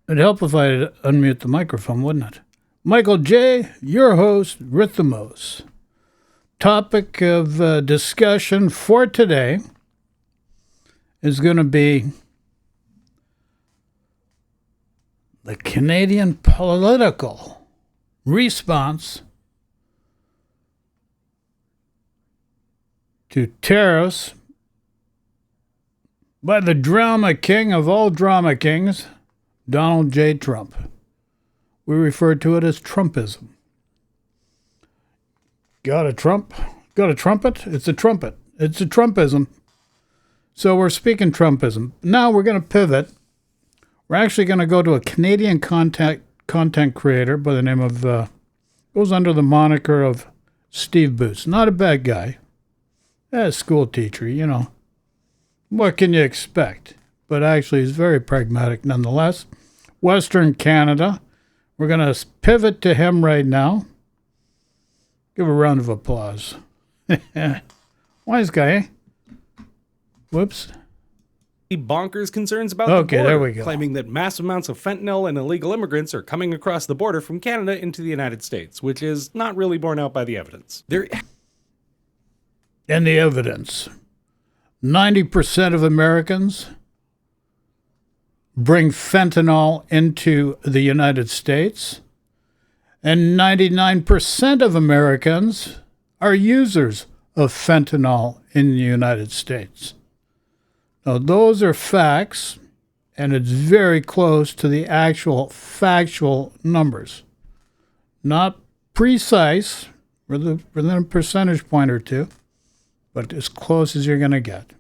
It'd help if I unmute the microphone, wouldn't it? Michael J., your host, Rhythmos. Topic of discussion for today is going to be the Canadian political response to tariffs by the drama king of all drama kings, Donald J. Trump. We refer to it as Trumpism. Got a Trump? Got a trumpet? It's a trumpet. It's a Trumpism. So we're speaking Trumpism. Now we're going to pivot. We're actually going to go to a Canadian content creator by the name of, goes under the moniker of Steve Boots. Not a bad guy. A school teacher, you know. What can you expect? But actually, he's very pragmatic nonetheless. Western Canada. We're going to pivot to him right now. Give a round of applause. Wise guy, eh? Whoops. Bonkers concerns about Okay, the border, there we go. claiming that mass amounts of fentanyl and illegal immigrants are coming across the border from Canada into the United States, which is not really borne out by the evidence. And the evidence. 90% of Americans bring fentanyl into the United States, and 99% of Americans are users of fentanyl in the United States. Now, those are facts, and it's very close to the actual factual numbers. Not precise, within a percentage point or two, but as close as you're going to get.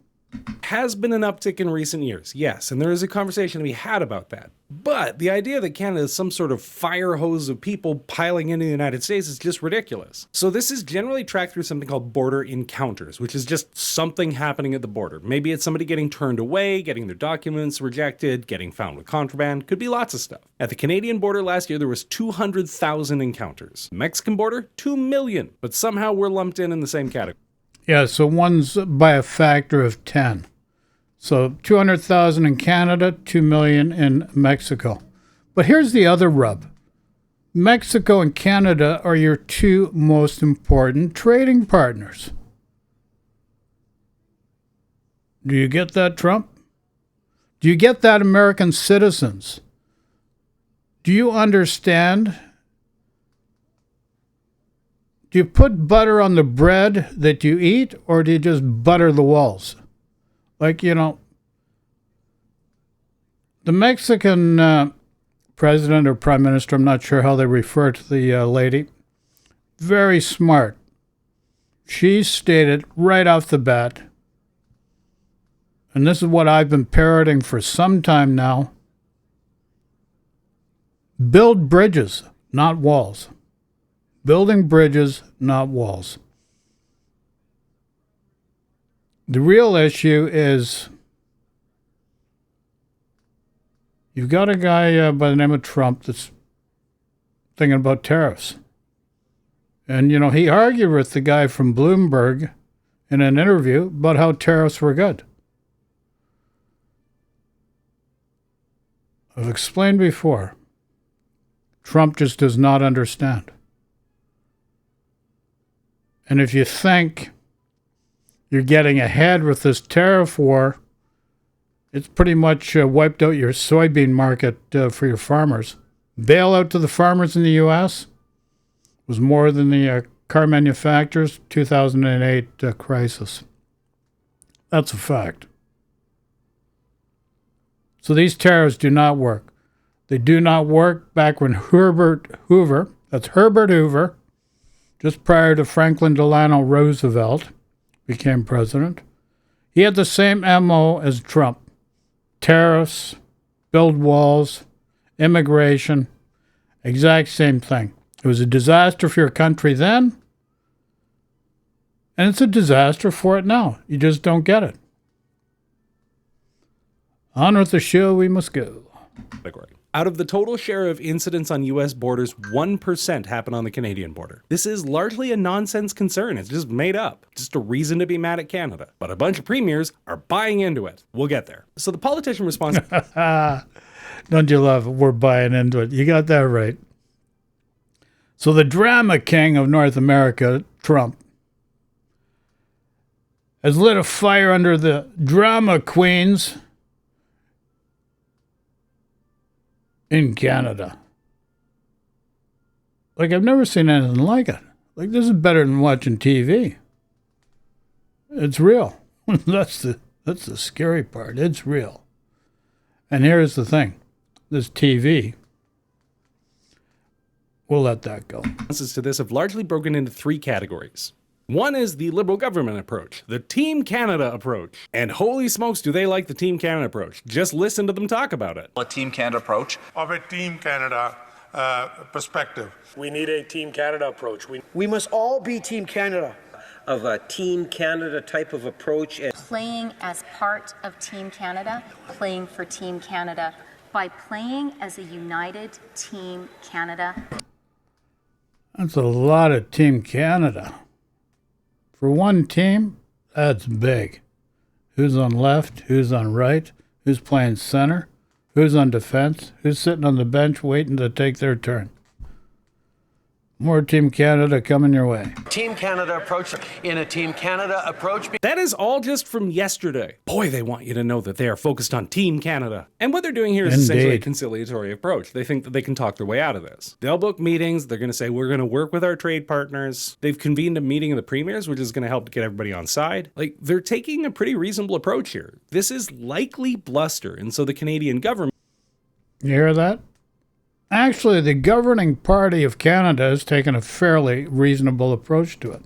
Has been an uptick in recent years, yes, and there is a conversation to be had about that. But the idea that Canada is some sort of fire hose of people piling into the United States is just ridiculous. So this is generally tracked through something called border encounters, which is just something happening at the border. Maybe it's somebody getting turned away, getting their documents rejected, getting found with contraband, could be lots of stuff. At the Canadian border last year, there was 200,000 encounters. Mexican border, 2 million, but somehow we're lumped in the same category. Yeah, so one's by a factor of 10. So 200,000 in Canada, 2 million in Mexico. But here's the other rub. Mexico and Canada are your two most important trading partners. Do you get that, Trump? Do you get that, American citizens? Do you understand? Do you put butter on the bread that you eat, or do you just butter the walls? Like, you know, the Mexican president or prime minister, I'm not sure how they refer to the lady, very smart. She stated right off the bat, and this is what I've been parroting for some time now, build bridges, not walls. Building bridges, not walls. The real issue is you've got a guy by the name of Trump that's thinking about tariffs. And, you know, he argued with the guy from Bloomberg in an interview about how tariffs were good. I've explained before, Trump just does not understand. And if you think you're getting ahead with this tariff war, it's pretty much wiped out your soybean market for your farmers. Bailout to the farmers in the U.S. was more than the car manufacturers' 2008 crisis. That's a fact. So these tariffs do not work. They do not work back when Herbert Hoover, just prior to Franklin Delano Roosevelt became president, he had the same MO as Trump. Tariffs, build walls, immigration, exact same thing. It was a disaster for your country then, and it's a disaster for it now. You just don't get it. On with the show, we must go. Out of the total share of incidents on U.S. borders, 1% happen on the Canadian border. This is largely a nonsense concern. It's just made up. Just a reason to be mad at Canada. But a bunch of premiers are buying into it. We'll get there. So the politician responds... Don't you love it? We're buying into it. You got that right. So the drama king of North America, Trump, has lit a fire under the drama queens in Canada. Like, I've never seen anything like it. Like, this is better than watching TV. It's real. That's the scary part. It's real. And here's the thing. This TV, we'll let that go. Responses to this have largely broken into three categories. One is the Liberal government approach, the Team Canada approach. And holy smokes, do they like the Team Canada approach. Just listen to them talk about it. A Team Canada approach. Of a Team Canada perspective. We need a Team Canada approach. We must all be Team Canada. Of a Team Canada type of approach. Playing as part of Team Canada, playing for Team Canada, by playing as a united Team Canada. That's a lot of Team Canada. For one team, that's big. Who's on left? Who's on right? Who's playing center? Who's on defense? Who's sitting on the bench waiting to take their turn? More Team Canada coming your way. Team Canada approach in a Team Canada approach. That is all just from yesterday. Boy, they want you to know that they are focused on Team Canada. And what they're doing here is essentially a conciliatory approach. They think that they can talk their way out of this. They'll book meetings. They're going to say, we're going to work with our trade partners. They've convened a meeting of the premiers, which is going to help get everybody on side. Like, they're taking a pretty reasonable approach here. This is likely bluster. And so the Canadian government... You hear that? Actually, the governing party of Canada has taken a fairly reasonable approach to it,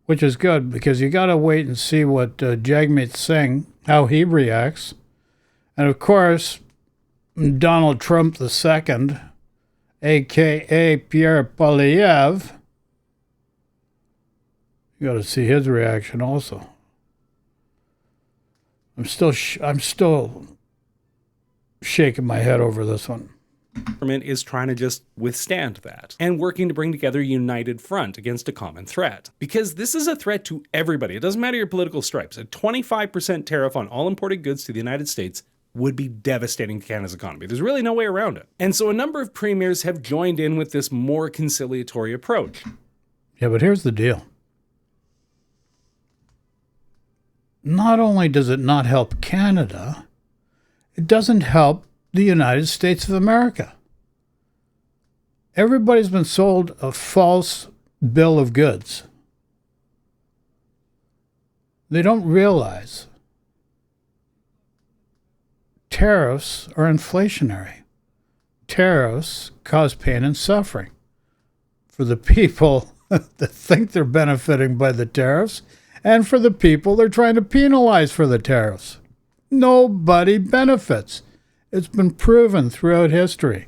which is good because you got to wait and see what Jagmeet Singh, how he reacts. And of course, Donald Trump II, a.k.a. Pierre Poilievre, you got to see his reaction also. I'm still shaking my head over this one. Government is trying to just withstand that and working to bring together a united front against a common threat. Because this is a threat to everybody. It doesn't matter your political stripes. A 25% tariff on all imported goods to the United States would be devastating to Canada's economy. There's really no way around it. And so a number of premiers have joined in with this more conciliatory approach. Yeah, but here's the deal. Not only does it not help Canada, it doesn't help the United States of America. Everybody's been sold a false bill of goods. They don't realize tariffs are inflationary. Tariffs cause pain and suffering for the people that think they're benefiting by the tariffs and for the people they're trying to penalize for the tariffs. Nobody benefits. It's been proven throughout history.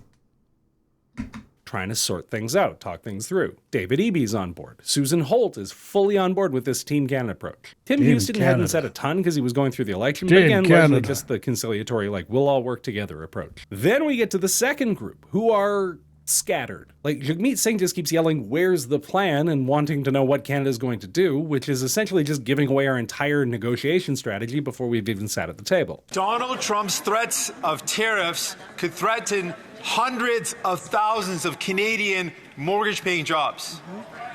Trying to sort things out, talk things through. David Eby's on board. Susan Holt is fully on board with this Team Canada approach. Tim Houston hadn't said a ton because he was going through the election, but again, largely just the conciliatory, like, we'll all work together approach. Then we get to the second group, who are scattered. Like, Jagmeet Singh just keeps yelling, where's the plan, and wanting to know what Canada's going to do, which is essentially just giving away our entire negotiation strategy before we've even sat at the table. Donald Trump's threats of tariffs could threaten hundreds of thousands of Canadian mortgage-paying jobs.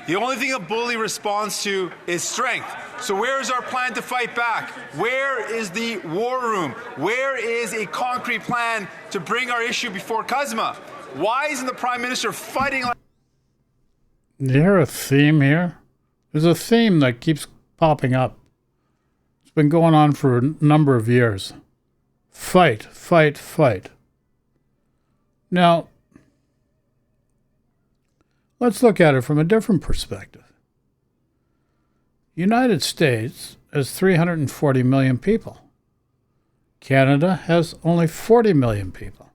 The only thing a bully responds to is strength. So where is our plan to fight back? Where is the war room? Where is a concrete plan to bring our issue before CUSMA? Why isn't the Prime Minister fighting like... Is there a theme here? There's a theme that keeps popping up. It's been going on for a number of years. Fight, fight, fight. Now, let's look at it from a different perspective. United States has 340 million people. Canada has only 40 million people.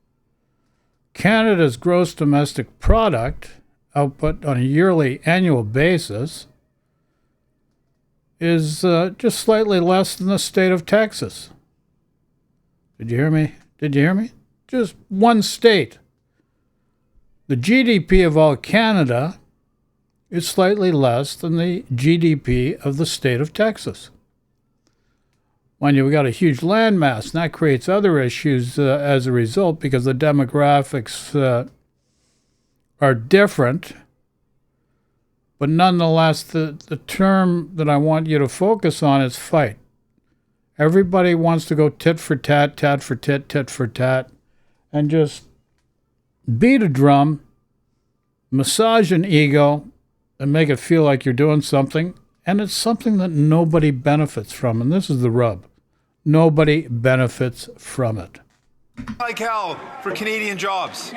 Canada's gross domestic product output on a yearly annual basis is just slightly less than the state of Texas. Did you hear me? Did you hear me? Just one state. The GDP of all Canada is slightly less than the GDP of the state of Texas. Mind you, we got a huge landmass, and that creates other issues as a result because the demographics are different. But nonetheless, the term that I want you to focus on is fight. Everybody wants to go tit for tat, tat for tit, tit for tat, and just beat a drum, massage an ego, and make it feel like you're doing something. And it's something that nobody benefits from. And this is the rub. Nobody benefits from it. Like hell for Canadian jobs.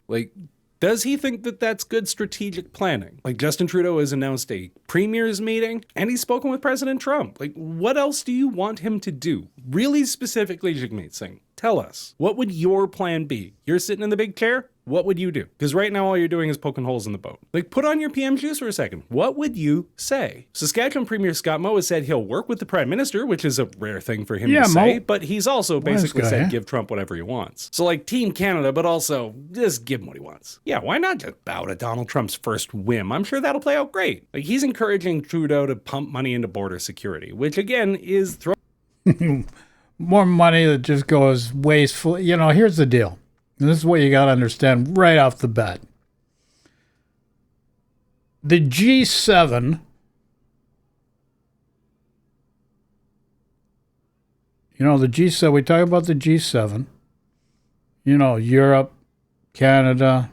Like, does he think that that's good strategic planning? Like, Justin Trudeau has announced a premier's meeting, and he's spoken with President Trump. Like, what else do you want him to do? Really specifically, Jagmeet Singh, tell us. What would your plan be? You're sitting in the big chair? What would you do? Because right now all you're doing is poking holes in the boat. Like, put on your PM shoes for a second. What would you say? Saskatchewan Premier Scott Moe has said he'll work with the Prime Minister, which is a rare thing for him to say, but he's also basically said give Trump whatever he wants. So like Team Canada, but also just give him what he wants. Yeah, why not just bow to Donald Trump's first whim? I'm sure that'll play out great. Like, he's encouraging Trudeau to pump money into border security, which again is more money that just goes wasteful. You know, here's the deal. And this is what you got to understand right off the bat. The G7, you know, the G7, we talk about the G7, you know, Europe, Canada,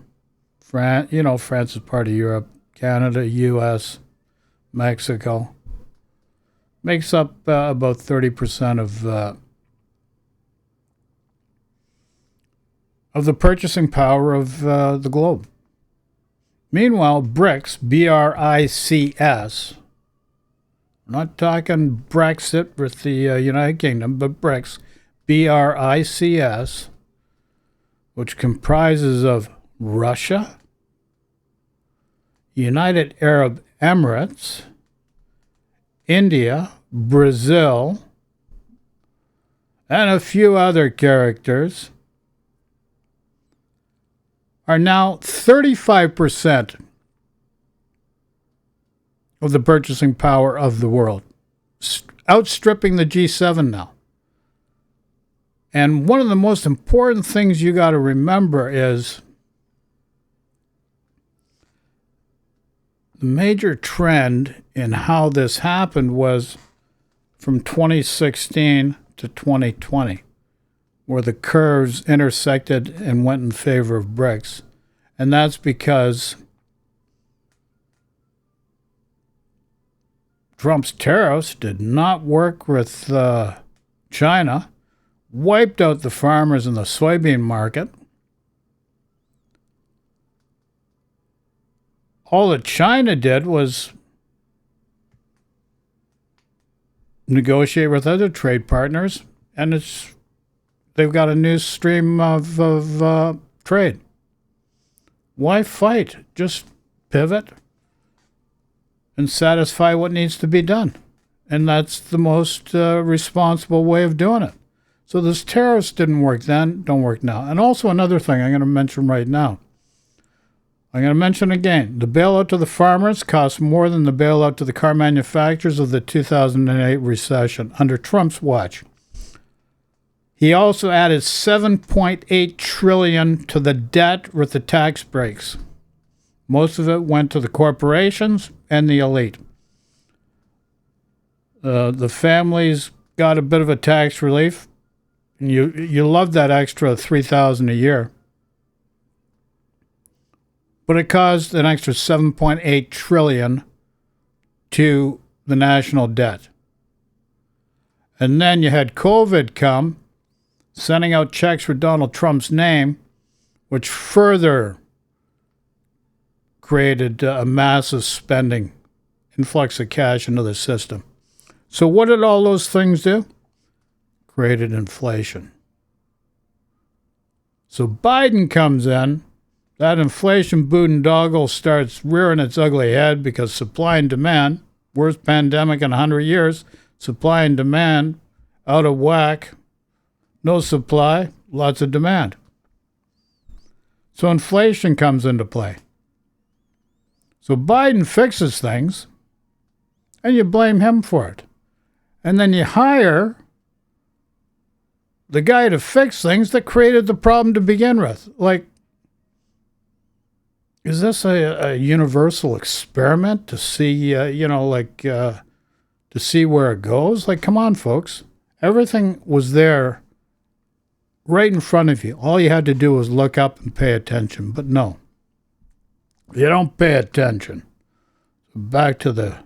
France, you know, France is part of Europe, Canada, US, Mexico, makes up about 30% of the purchasing power of the globe. Meanwhile, BRICS, B-R-I-C-S, I'm not talking Brexit with the United Kingdom, but BRICS, B-R-I-C-S, which comprises of Russia, United Arab Emirates, India, Brazil, and a few other characters, are now 35% of the purchasing power of the world, outstripping the G7 now. And one of the most important things you got to remember is the major trend in how this happened was from 2016 to 2020. Where the curves intersected and went in favor of BRICS. And that's because Trump's tariffs did not work with China, wiped out the farmers in the soybean market. All that China did was negotiate with other trade partners, and they've got a new stream of trade. Why fight? Just pivot and satisfy what needs to be done. And that's the most responsible way of doing it. So this tariffs didn't work then, don't work now. And also another thing I'm going to mention right now. I'm going to mention again, the bailout to the farmers cost more than the bailout to the car manufacturers of the 2008 recession under Trump's watch. He also added $7.8 trillion to the debt with the tax breaks. Most of it went to the corporations and the elite. The families got a bit of a tax relief. And you love that extra $3,000 a year. But it caused an extra $7.8 trillion to the national debt. And then you had COVID come, sending out checks with Donald Trump's name, which further created a massive spending, influx of cash into the system. So what did all those things do? Created inflation. So Biden comes in, that inflation boondoggle starts rearing its ugly head because supply and demand, worst pandemic in 100 years, supply and demand out of whack. No supply, lots of demand. So inflation comes into play. So Biden fixes things, and you blame him for it. And then you hire the guy to fix things that created the problem to begin with. Like, is this a universal experiment to see, to see where it goes? Like, come on, folks. Everything was there right in front of you. All you had to do was look up and pay attention. But no, you don't pay attention. Back to the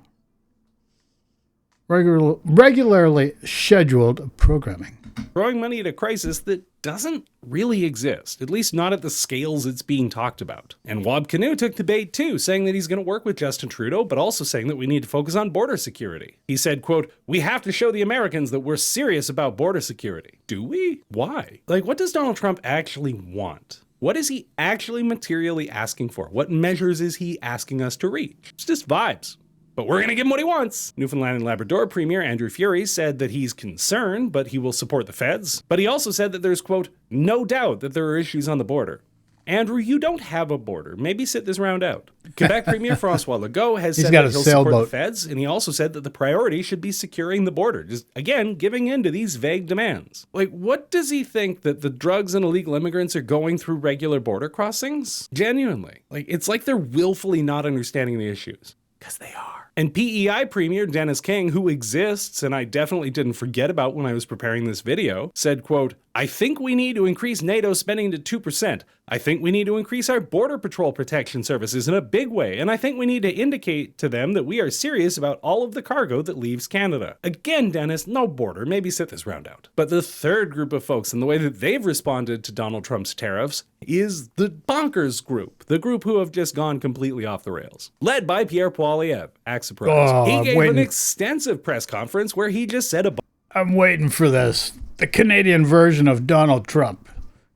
regularly scheduled programming. Throwing money at a crisis that doesn't really exist, at least not at the scales it's being talked about. And Wab Kinew took the bait too, saying that he's going to work with Justin Trudeau, but also saying that we need to focus on border security. He said, quote, "We have to show the Americans that we're serious about border security." Do we? Why? Like, what does Donald Trump actually want? What is he actually materially asking for? What measures is he asking us to reach? It's just vibes. But we're going to give him what he wants. Newfoundland and Labrador Premier Andrew Furey said that he's concerned, but he will support the feds. But he also said that there's, quote, "no doubt that there are issues on the border." Andrew, you don't have a border. Maybe sit this round out. Quebec Premier François Legault has said that he'll support the feds, and he also said that the priority should be securing the border. Just, again, giving in to these vague demands. Like, what does he think, that the drugs and illegal immigrants are going through regular border crossings? Genuinely. Like, it's like they're willfully not understanding the issues. Because they are. And PEI Premier Dennis King, who exists, and I definitely didn't forget about when I was preparing this video, said, quote, "I think we need to increase NATO spending to 2%. I think we need to increase our Border Patrol protection services in a big way, and I think we need to indicate to them that we are serious about all of the cargo that leaves Canada." Again, Dennis, no border. Maybe sit this round out. But the third group of folks, and the way that they've responded to Donald Trump's tariffs, is the bonkers group, the group who have just gone completely off the rails. Led by Pierre Poilievre, act surprise. He gave an extensive press conference where he just said I'm waiting for this. The Canadian version of Donald Trump.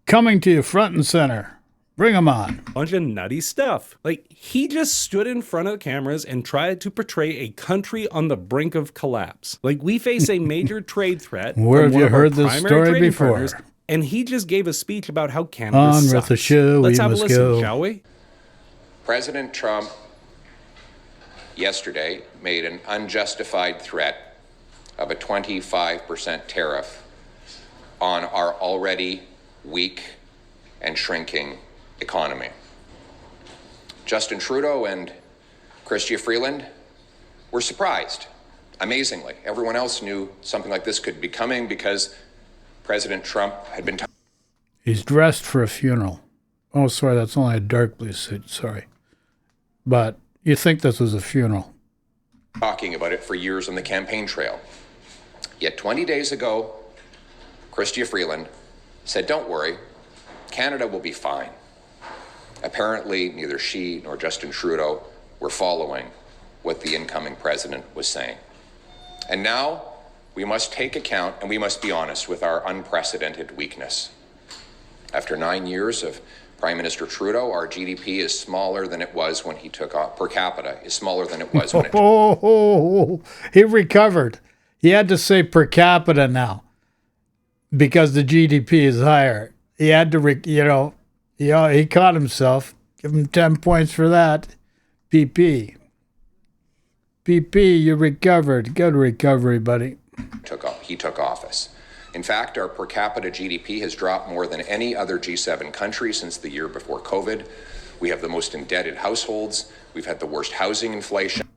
Coming to you front and center. Bring him on. Bunch of nutty stuff. Like, he just stood in front of the cameras and tried to portray a country on the brink of collapse. Like, we face a major trade threat. Where have you heard this story before? And he just gave a speech about how Canada sucks. On with the show. Let's have a listen, shall we? President Trump yesterday made an unjustified threat of a 25% tariff on our already weak and shrinking economy. Justin Trudeau and Chrystia Freeland were surprised, amazingly. Everyone else knew something like this could be coming because President Trump had been He's dressed for a funeral. Oh, sorry, that's only a dark blue suit, sorry. But you think this was a funeral. talking about it for years on the campaign trail. Yet 20 days ago, Chrystia Freeland said, "Don't worry, Canada will be fine." Apparently, neither she nor Justin Trudeau were following what the incoming president was saying. And now we must take account and we must be honest with our unprecedented weakness. After 9 years of Prime Minister Trudeau, our GDP is smaller than it was when he took off. Per capita is smaller than it was when he recovered. He had to say per capita now because the GDP is higher. He had to, he caught himself. Give him 10 points for that. PP, you recovered. Good recovery, buddy. He took office. In fact, our per capita GDP has dropped more than any other G7 country since the year before COVID. We have the most indebted households. We've had the worst housing inflation.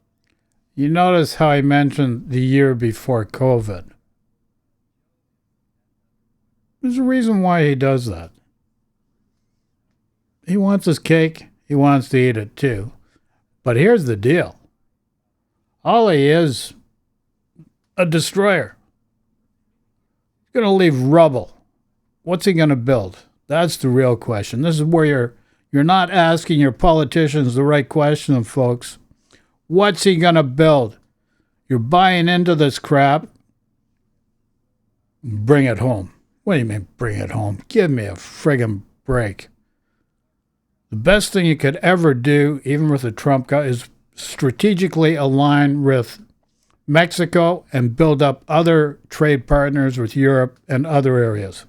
You notice how I mentioned the year before COVID. There's a reason why he does that. He wants his cake. He wants to eat it too. But here's the deal. All he is, a destroyer. He's going to leave rubble. What's he going to build? That's the real question. This is where you're not asking your politicians the right question, folks. What's he going to build? You're buying into this crap. Bring it home. What do you mean, bring it home? Give me a friggin' break. The best thing you could ever do, even with a Trump guy, is strategically align with Mexico and build up other trade partners with Europe and other areas.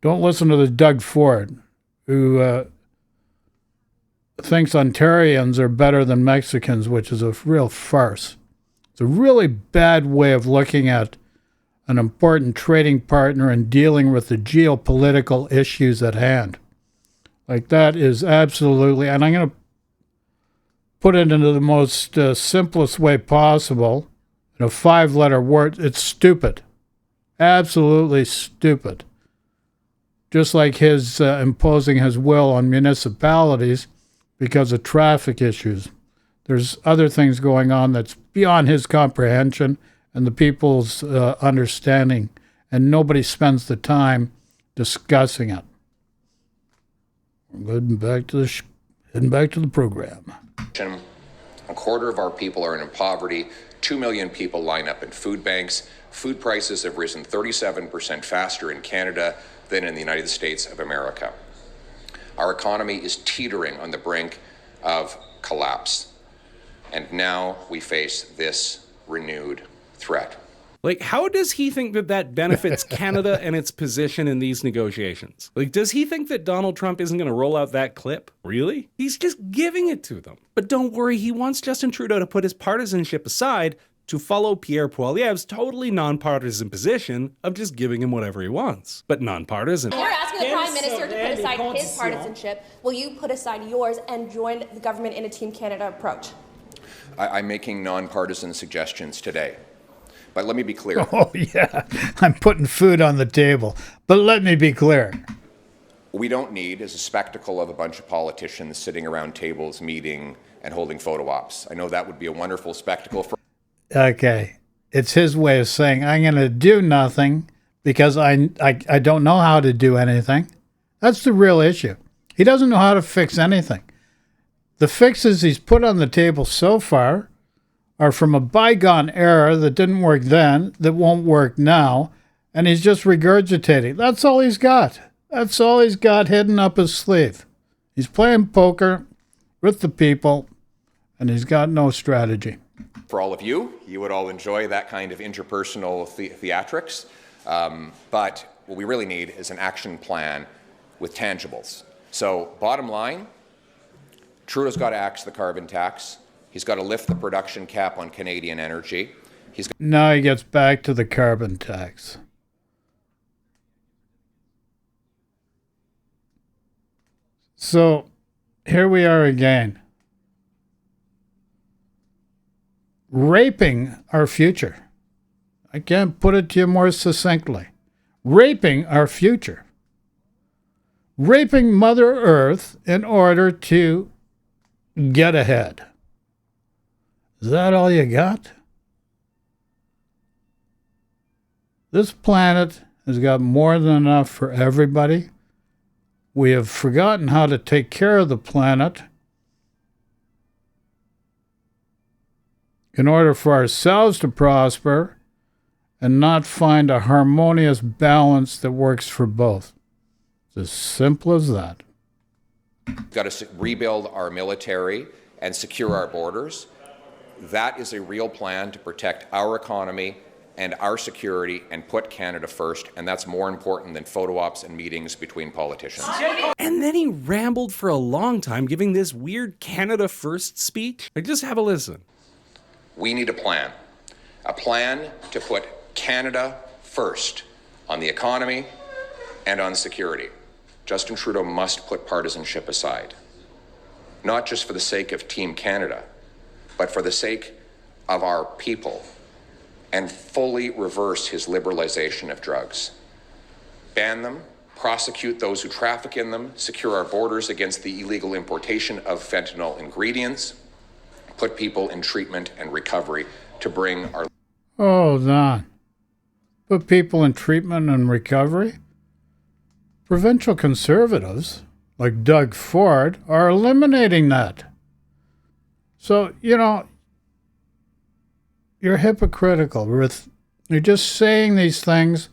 Don't listen to this Doug Ford, who thinks Ontarians are better than Mexicans, which is a real farce. It's a really bad way of looking at an important trading partner and dealing with the geopolitical issues at hand. Like, that is absolutely, and I'm going to put it into the most simplest way possible, in a 5-letter word. It's stupid. Absolutely stupid. Just like his imposing his will on municipalities because of traffic issues. There's other things going on that's beyond his comprehension and the people's understanding, and nobody spends the time discussing it. Heading back to the program. A quarter of our people are in poverty. 2 million people line up in food banks. Food prices have risen 37% faster in Canada than in the United States of America. Our economy is teetering on the brink of collapse. And now we face this renewed threat. Like, how does he think that that benefits Canada and its position in these negotiations? Like, does he think that Donald Trump isn't going to roll out that clip? Really? He's just giving it to them. But don't worry, he wants Justin Trudeau to put his partisanship aside to follow Pierre Poilievre's totally nonpartisan position of just giving him whatever he wants. But nonpartisan. You're asking the Prime Minister to put aside his partisanship. Will you put aside yours and join the government in a Team Canada approach? I'm making nonpartisan suggestions today. But let me be clear. Oh, yeah. I'm putting food on the table. But let me be clear. We don't need as a spectacle of a bunch of politicians sitting around tables, meeting, and holding photo ops. I know that would be a wonderful spectacle for... Okay. It's his way of saying, I'm going to do nothing because I don't know how to do anything. That's the real issue. He doesn't know how to fix anything. The fixes he's put on the table so far are from a bygone era that didn't work then, that won't work now, and he's just regurgitating. That's all he's got. That's all he's got hidden up his sleeve. He's playing poker with the people, and he's got no strategy. For all of you, you would all enjoy that kind of interpersonal theatrics, but what we really need is an action plan with tangibles. So bottom line, Trudeau's got to axe the carbon tax. He's got to lift the production cap on Canadian energy. Now he gets back to the carbon tax. So here we are again. Raping our future. I can't put it to you more succinctly. Raping our future. Raping Mother Earth in order to get ahead. Is that all you got? This planet has got more than enough for everybody. We have forgotten how to take care of the planet in order for ourselves to prosper and not find a harmonious balance that works for both. It's as simple as that. We've got to rebuild our military and secure our borders. That is a real plan to protect our economy and our security and put Canada first, and that's more important than photo ops and meetings between politicians. And then he rambled for a long time giving this weird Canada First speech. Just have a listen. We need a plan to put Canada first on the economy and on security. Justin Trudeau must put partisanship aside, not just for the sake of Team Canada, but for the sake of our people, and fully reverse his liberalization of drugs. Ban them, prosecute those who traffic in them, secure our borders against the illegal importation of fentanyl ingredients, put people in treatment and recovery to bring our... Oh, Don. Put people in treatment and recovery? Provincial Conservatives, like Doug Ford, are eliminating that. So, you're hypocritical. You're just saying these things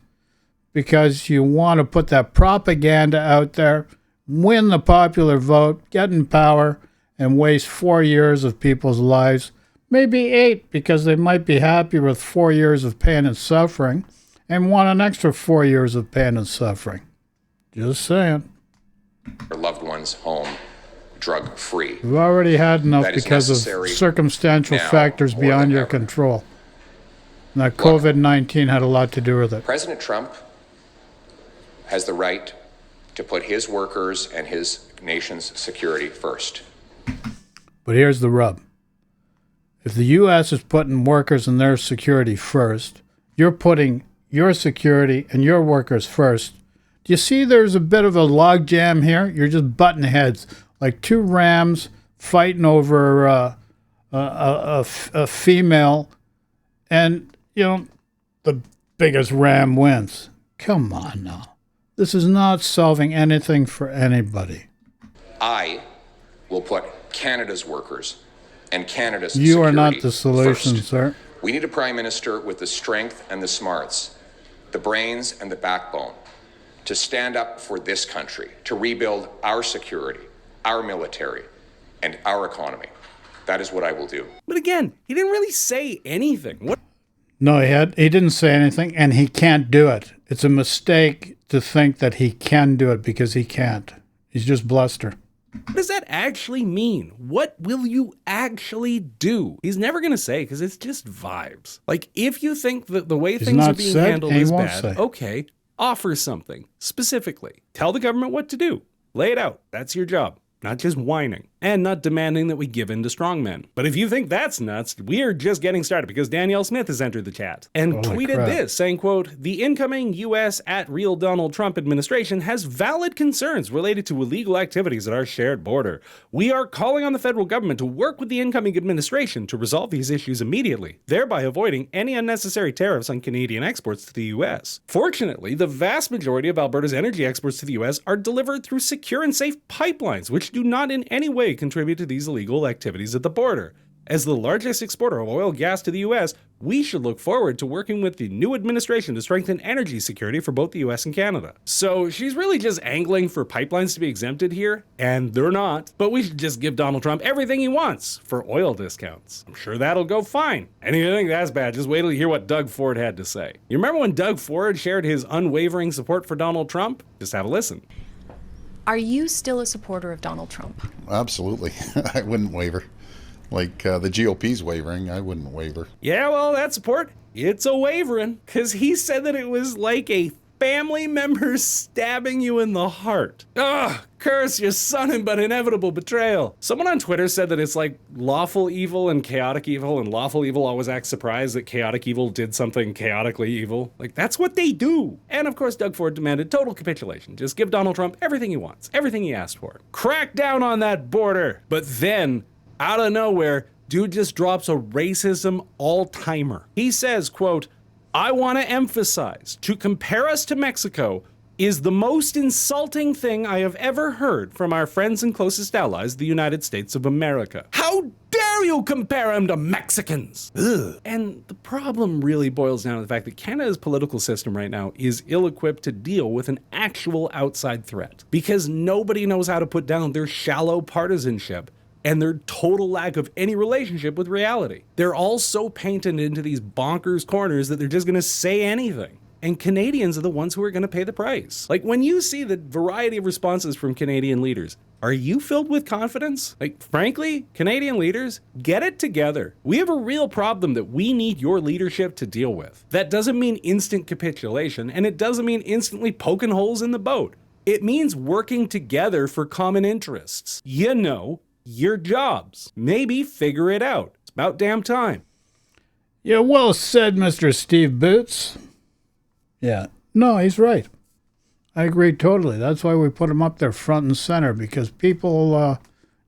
because you want to put that propaganda out there, win the popular vote, get in power, and waste 4 years of people's lives. Maybe 8, because they might be happy with 4 years of pain and suffering and want an extra 4 years of pain and suffering. Just saying. Our loved ones home. drug-free. We've already had enough That is because of necessary circumstantial now factors more beyond than your ever. control. And that COVID-19 had a lot to do with it. President Trump has the right to put his workers and his nation's security first. But here's the rub. If the U.S. is putting workers and their security first, you're putting your security and your workers first. Do you see there's a bit of a logjam here? You're just butting heads like two rams fighting over a female, and, you know, the biggest ram wins. Come on now. This is not solving anything for anybody. I will put Canada's workers and Canada's security You are not the solution, first. sir. We need a prime minister with the strength and the smarts, the brains and the backbone to stand up for this country, to rebuild our security, our military, and our economy. That is what I will do. But again, he didn't really say anything. What? No, he didn't say anything, and he can't do it. It's a mistake to think that he can do it because he can't. He's just bluster. What does that actually mean? What will you actually do? He's never going to say, because it's just vibes. Like, if you think that the way He's things are not being said, handled and he is won't bad, say. okay, offer something specifically. Tell the government what to do. Lay it out. That's your job. Not just whining and not demanding that we give in to strongmen. But if you think that's nuts, we are just getting started, because Danielle Smith has entered the chat and Holy tweeted crap. this, saying, quote, "The incoming U.S. at real Donald Trump administration has valid concerns related to illegal activities at our shared border. We are calling on the federal government to work with the incoming administration to resolve these issues immediately, thereby avoiding any unnecessary tariffs on Canadian exports to the U.S. Fortunately, the vast majority of Alberta's energy exports to the U.S. are delivered through secure and safe pipelines, which do not in any way contribute to these illegal activities at the border. As the largest exporter of oil and gas to the U.S., we should look forward to working with the new administration to strengthen energy security for both the U.S. and Canada." So she's really just angling for pipelines to be exempted here, and they're not. But we should just give Donald Trump everything he wants for oil discounts. I'm sure that'll go fine. And if you think that's bad, just wait till you hear what Doug Ford had to say. You remember when Doug Ford shared his unwavering support for Donald Trump? Just have a listen. Are you still a supporter of Donald Trump? Absolutely. I wouldn't waver. Like the GOP's wavering, I wouldn't waver. Yeah, well, that support, it's a wavering, because he said that it was like a family member stabbing you in the heart. Ugh, curse your sudden but inevitable betrayal. Someone on Twitter said that it's like lawful evil and chaotic evil, and lawful evil always acts surprised that chaotic evil did something chaotically evil. Like, that's what they do. And of course, Doug Ford demanded total capitulation. Just give Donald Trump everything he wants, everything he asked for. Crack down on that border. But then, out of nowhere, dude just drops a racism all-timer. He says, quote, "I want to emphasize, to compare us to Mexico is the most insulting thing I have ever heard from our friends and closest allies, the United States of America. How dare you compare them to Mexicans?" Ugh. And the problem really boils down to the fact that Canada's political system right now is ill-equipped to deal with an actual outside threat, because nobody knows how to put down their shallow partisanship and their total lack of any relationship with reality. They're all so painted into these bonkers corners that they're just gonna say anything. And Canadians are the ones who are gonna pay the price. Like, when you see the variety of responses from Canadian leaders, are you filled with confidence? Like, frankly, Canadian leaders, get it together. We have a real problem that we need your leadership to deal with. That doesn't mean instant capitulation, and it doesn't mean instantly poking holes in the boat. It means working together for common interests. You know, your jobs. Maybe figure it out. It's about damn time. Yeah, well said, Mr. Steve Boots. Yeah. No, he's right. I agree totally. That's why we put him up there front and center, because people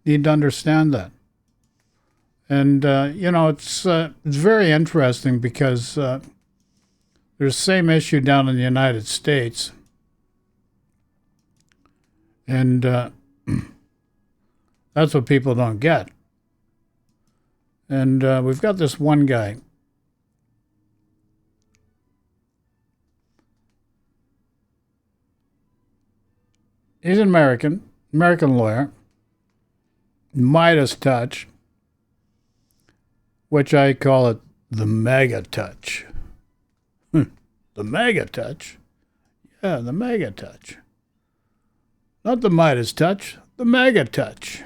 need to understand that. And, you know, it's very interesting because there's the same issue down in the United States. And that's what people don't get. And we've got this one guy. He's an American lawyer, Midas touch, which I call it the mega touch. The mega touch? Yeah, the mega touch. Not the Midas touch, the mega touch.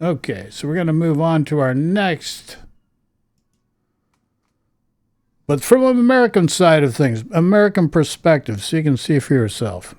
Okay, so we're going to move on to our next. But from an American side of things, American perspective, so you can see for yourself.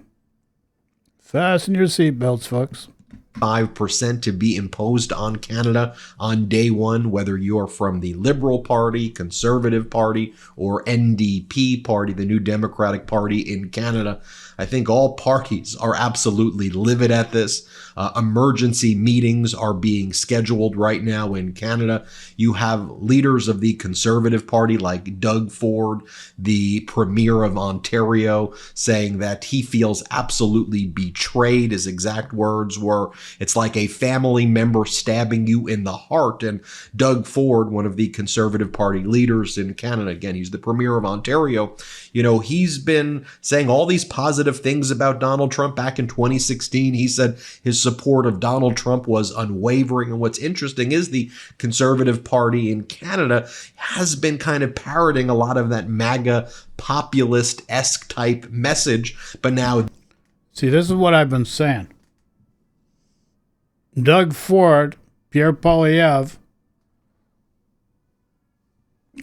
Fasten your seatbelts, folks. 5% to be imposed on Canada on day one, whether you're from the Liberal Party, Conservative Party, or NDP Party, the New Democratic Party in Canada. I think all parties are absolutely livid at this. Emergency meetings are being scheduled right now in Canada. You have leaders of the Conservative Party like Doug Ford, the Premier of Ontario, saying that he feels absolutely betrayed. His exact words were, "It's like a family member stabbing you in the heart." And Doug Ford, one of the Conservative Party leaders in Canada, again, he's the Premier of Ontario, he's been saying all these positive things about Donald Trump. Back in 2016, he said his support of Donald Trump was unwavering. And what's interesting is the Conservative Party in Canada has been kind of parroting a lot of that MAGA populist-esque type message. But now, see, this is what I've been saying. Doug Ford, Pierre Poilievre,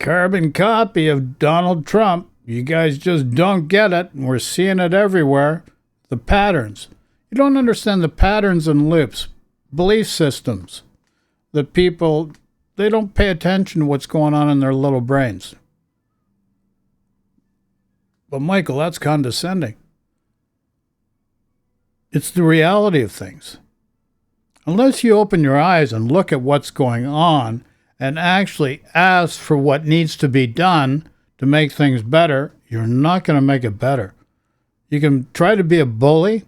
carbon copy of Donald Trump. You guys just don't get it, and we're seeing it everywhere. The patterns. You don't understand the patterns and loops, belief systems that people, they don't pay attention to what's going on in their little brains. But Michael, that's condescending. It's the reality of things. Unless you open your eyes and look at what's going on and actually ask for what needs to be done to make things better, you're not going to make it better. You can try to be a bully.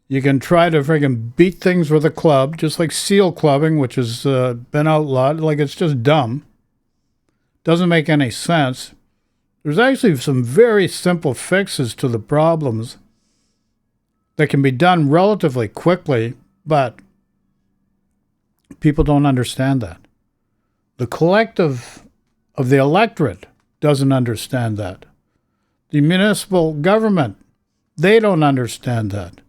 You can try to friggin' beat things with a club, just like seal clubbing, which has been outlawed. Like, it's just dumb. Doesn't make any sense. There's actually some very simple fixes to the problems that can be done relatively quickly, but people don't understand that. The collective of the electorate doesn't understand that. The municipal government, they don't understand that.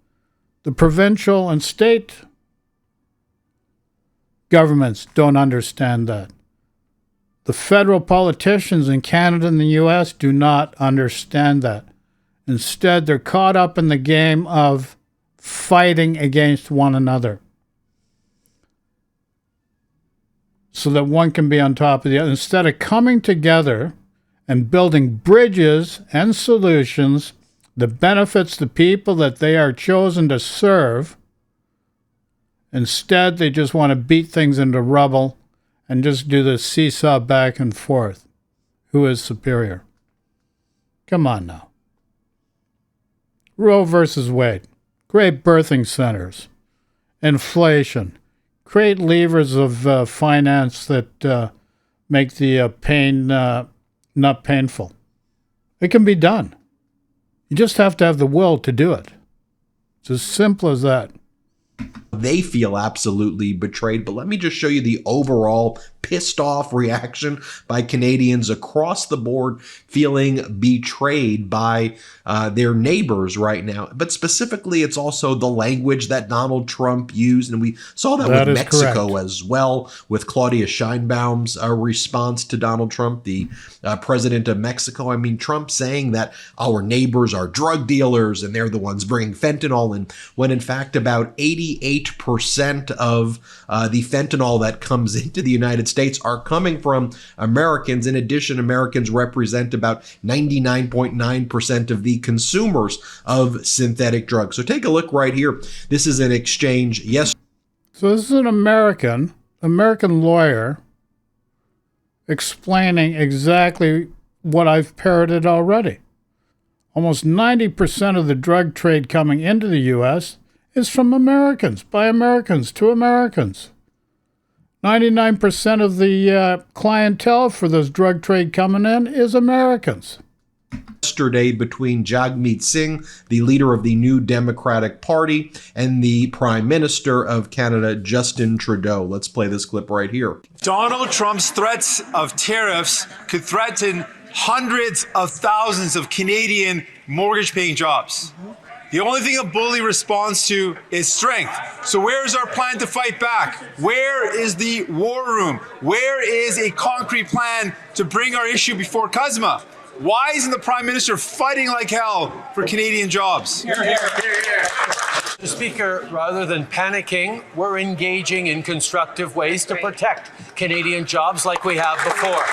The provincial and state governments don't understand that. The federal politicians in Canada and the U.S. do not understand that. Instead, they're caught up in the game of fighting against one another so that one can be on top of the other. Instead of coming together and building bridges and solutions that benefits the people that they are chosen to serve, instead they just want to beat things into rubble and just do this seesaw back and forth. Who is superior? Come on now. Roe versus Wade. Great birthing centers. Inflation. Great levers of finance that make the pain not painful. It can be done. You just have to have the will to do it. It's as simple as that. They feel absolutely betrayed. But let me just show you the overall pissed off reaction by Canadians across the board, feeling betrayed by their neighbors right now. But specifically, it's also the language that Donald Trump used. And we saw that with Mexico correct. As well, with Claudia Sheinbaum's response to Donald Trump, the president of Mexico. I mean, Trump saying that our neighbors are drug dealers and they're the ones bringing fentanyl in, when in fact about 88% of the fentanyl that comes into the United States are coming from Americans. In addition, Americans represent about 99.9% of the consumers of synthetic drugs. So take a look right here. This is an exchange. Yes. So this is an American lawyer explaining exactly what I've parroted already. Almost 90% of the drug trade coming into the U.S. is from Americans, by Americans, to Americans. 99% of the clientele for this drug trade coming in is Americans. Yesterday between Jagmeet Singh, the leader of the New Democratic Party, and the Prime Minister of Canada, Justin Trudeau. Let's play this clip right here. Donald Trump's threats of tariffs could threaten hundreds of thousands of Canadian mortgage-paying jobs. The only thing a bully responds to is strength. So where is our plan to fight back? Where is the war room? Where is a concrete plan to bring our issue before CUSMA? Why isn't the Prime Minister fighting like hell for Canadian jobs? Mr. Speaker, rather than panicking, we're engaging in constructive ways to protect Canadian jobs like we have before.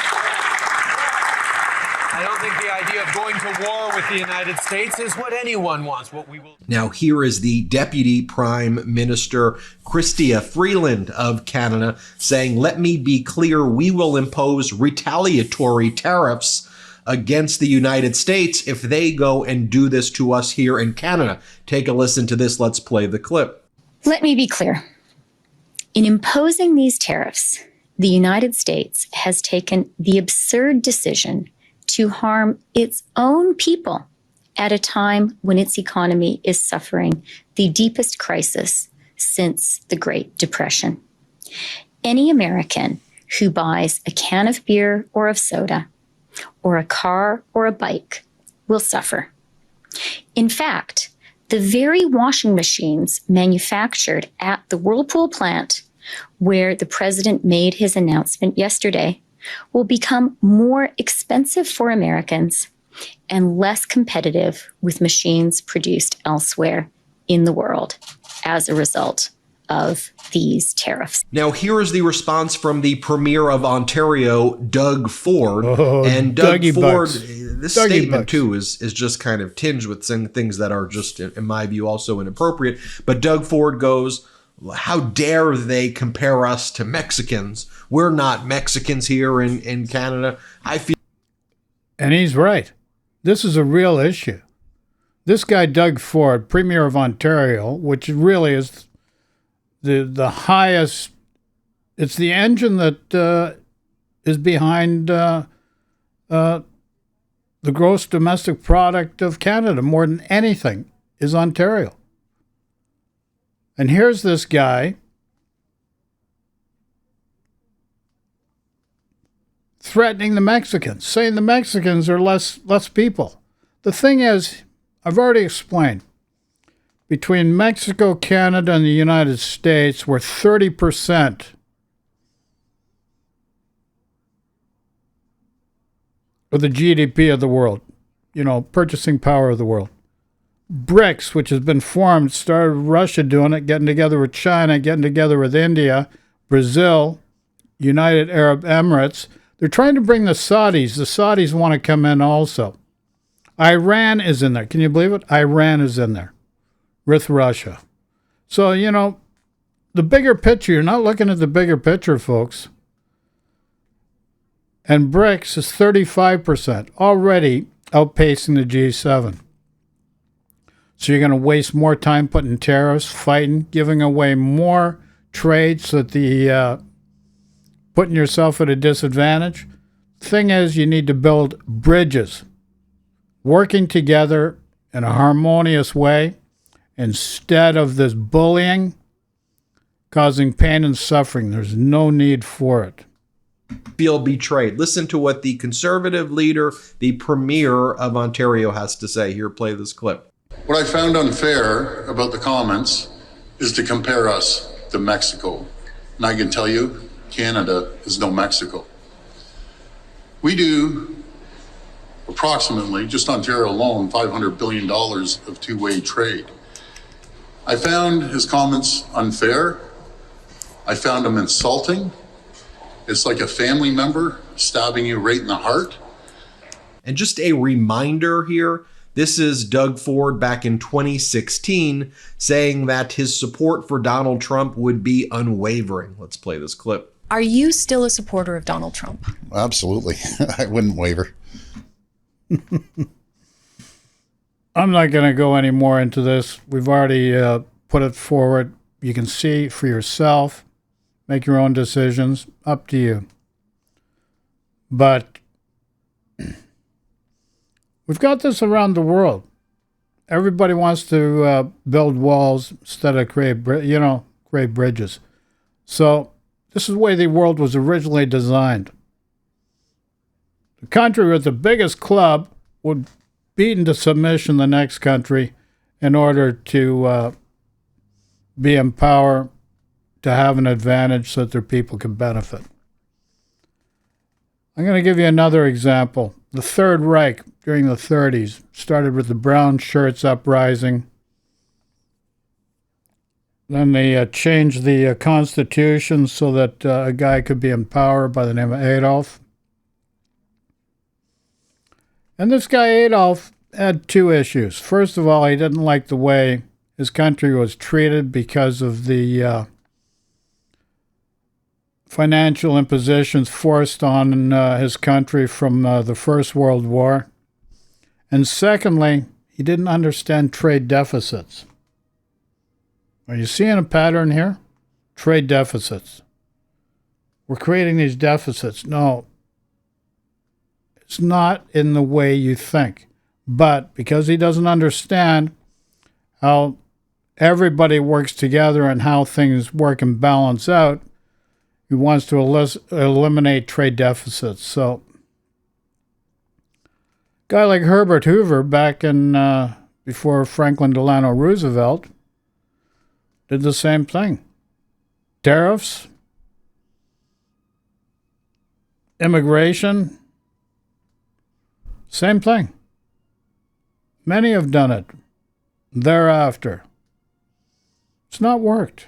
I don't think the idea of going to war with the United States is what anyone wants. What we will. Now, here is the Deputy Prime Minister, Chrystia Freeland of Canada, saying, "Let me be clear, we will impose retaliatory tariffs against the United States if they go and do this to us here in Canada." Take a listen to this. Let's play the clip. Let me be clear. In imposing these tariffs, the United States has taken the absurd decision to harm its own people at a time when its economy is suffering the deepest crisis since the Great Depression. Any American who buys a can of beer or of soda, or a car or a bike, will suffer. In fact, the very washing machines manufactured at the Whirlpool plant, where the president made his announcement yesterday, will become more expensive for Americans and less competitive with machines produced elsewhere in the world as a result of these tariffs. Now, here is the response from the Premier of Ontario, Doug Ford. And Dougie Ford, Bucks. this Dougie statement, Bucks. too, is just kind of tinged with some things that are just, in my view, also inappropriate. But Doug Ford goes, "How dare they compare us to Mexicans? We're not Mexicans here in Canada." I feel. And he's right. This is a real issue. This guy, Doug Ford, Premier of Ontario, which really is the highest, it's the engine that is behind the gross domestic product of Canada more than anything, is Ontario. And here's this guy threatening the Mexicans, saying the Mexicans are less people. The thing is, I've already explained, between Mexico, Canada, and the United States, we're 30% of the GDP of the world, purchasing power of the world. BRICS, which has been formed, started Russia doing it, getting together with China, getting together with India, Brazil, United Arab Emirates. They're trying to bring the Saudis. The Saudis want to come in also. Iran is in there. Can you believe it? Iran is in there with Russia. So, the bigger picture, you're not looking at the bigger picture, folks. And BRICS is 35%, already outpacing the G7. So you're going to waste more time putting tariffs, fighting, giving away more trade so that putting yourself at a disadvantage. Thing is, you need to build bridges, working together in a harmonious way instead of this bullying causing pain and suffering. There's no need for it. Feel betrayed. Listen to what the Conservative leader, the Premier of Ontario, has to say. Here, play this clip. What I found unfair about the comments is to compare us to Mexico. And I can tell you, Canada is no Mexico. We do approximately, just Ontario alone, $500 billion of two-way trade. I found his comments unfair. I found them insulting. It's like a family member stabbing you right in the heart. And just a reminder here, this is Doug Ford back in 2016 saying that his support for Donald Trump would be unwavering. Let's play this clip. Are you still a supporter of Donald Trump? Absolutely. I wouldn't waver. I'm not going to go any more into this. We've already put it forward. You can see for yourself. Make your own decisions. Up to you. But we've got this around the world. Everybody wants to build walls instead of create bridges. So this is the way the world was originally designed. The country with the biggest club would beat into submission the next country, in order to be in power, to have an advantage so that their people can benefit. I'm going to give you another example. The Third Reich during the 30s started with the brown shirts uprising. Then they changed the Constitution so that a guy could be in power by the name of Adolf. And this guy Adolf had two issues. First of all, he didn't like the way his country was treated because of the financial impositions forced on his country from the First World War. And secondly, he didn't understand trade deficits. Are you seeing a pattern here? Trade deficits. We're creating these deficits. No, it's not in the way you think. But because he doesn't understand how everybody works together and how things work and balance out, he wants to eliminate trade deficits. So, a guy like Herbert Hoover, back in before Franklin Delano Roosevelt, did the same thing. Tariffs, immigration, same thing. Many have done it thereafter. It's not worked.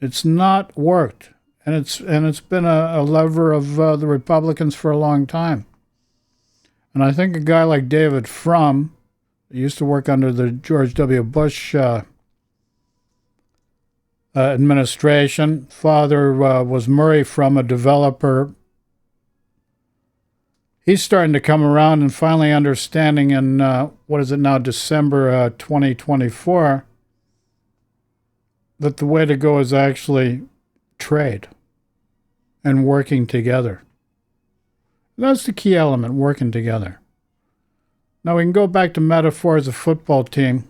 It's not worked. And it's been a lever of the Republicans for a long time. And I think a guy like David Frum, who used to work under the George W. Bush administration, father was Murray Frum, a developer. He's starting to come around and finally understanding in, what is it now, December 2024, that the way to go is actually trade and working together. That's the key element, working together. Now we can go back to metaphors of football team.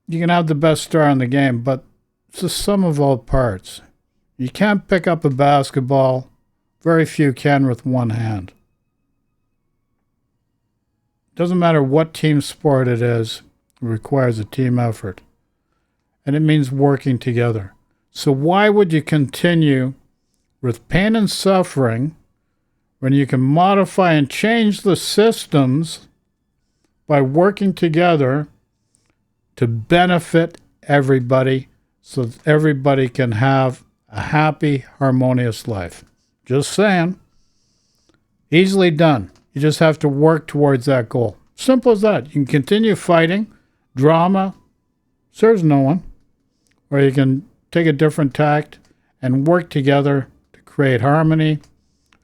You can have the best star in the game, but it's the sum of all parts. You can't pick up a basketball. Very few can with one hand. Doesn't matter what team sport it is, it requires a team effort. And it means working together. So why would you continue with pain and suffering when you can modify and change the systems by working together to benefit everybody so that everybody can have a happy, harmonious life? Just saying. Easily done. You just have to work towards that goal. Simple as that. You can continue fighting. Drama serves no one. Or you can take a different tact and work together to create harmony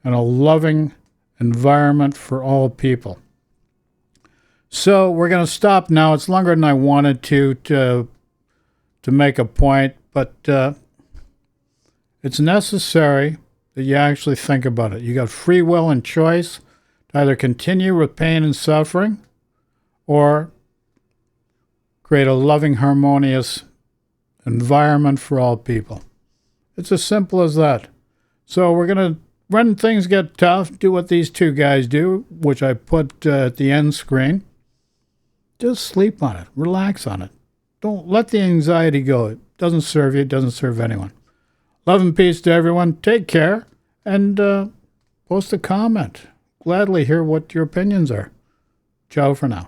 and a loving environment for all people. So we're going to stop now. It's longer than I wanted to make a point, but it's necessary that you actually think about it. You got free will and choice to either continue with pain and suffering or create a loving, harmonious environment for all people. It's as simple as that. So we're going to, when things get tough, do what these two guys do, which I put at the end screen. Just sleep on it. Relax on it. Don't let the anxiety go. It doesn't serve you. It doesn't serve anyone. Love and peace to everyone. Take care and post a comment. Gladly hear what your opinions are. Ciao for now.